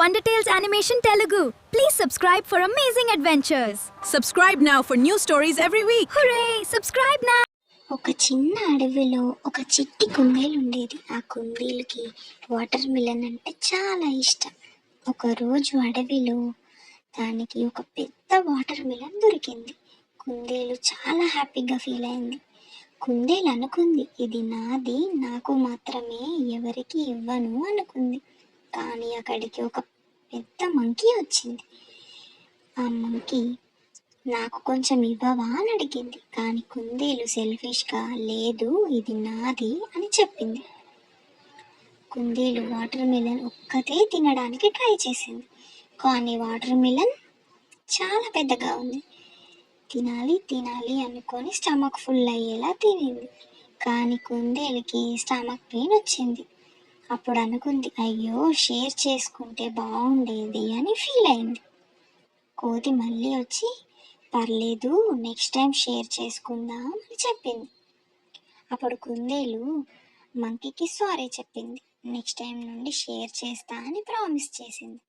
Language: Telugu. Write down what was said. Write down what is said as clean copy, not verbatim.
Wonder Tales Animation Telugu. Please subscribe for amazing adventures. Subscribe now for new stories every week. Hooray! Subscribe now. ఒక చిన్న అడవిలో ఒక చిట్టి కుందేలు ఉండేది. ఆ కుందేలుకి వాటర్ మిలన్ అంటే చాలా ఇష్టం. ఒకరోజు అడవిలో దానికి ఒక పెద్ద వాటర్ మిలన్ దొరికింది. కుందేలు చాలా హ్యాపీగా ఫీల్ అయింది. కుందేలు అనుకుంది, ఇది నాది, నాకు మాత్రమే, ఎవరికి ఇవ్వను అనుకుంది. కానీ అక్కడికి ఒక పెద్ద మంకీ వచ్చింది. ఆ మంకీ నాకు కొంచెం ఇవ్వవా అని అడిగింది. కానీ కుందేలు సెల్ఫిష్గా లేదు, ఇది నాది అని చెప్పింది. కుందేలు వాటర్ మిలన్ ఒక్కతే తినడానికి ట్రై చేసింది. కానీ వాటర్ మిలన్ చాలా పెద్దగా ఉంది. తినాలి తినాలి అనుకొని స్టమక్ ఫుల్ అయ్యేలా తినింది. కానీ కుందేలుకి స్టమక్ పెయిన్ వచ్చింది. అప్పుడు అనుకుంది, అయ్యో షేర్ చేసుకుంటే బాగుండేది అని ఫీల్ అయింది. కోతి మళ్ళీ వచ్చి, పర్లేదు నెక్స్ట్ టైం షేర్ చేసుకుందాం అని చెప్పింది. అప్పుడు కుందేలు మంకీకి సారీ చెప్పింది. నెక్స్ట్ టైం నుండి షేర్ చేస్తా అని ప్రామిస్ చేసింది.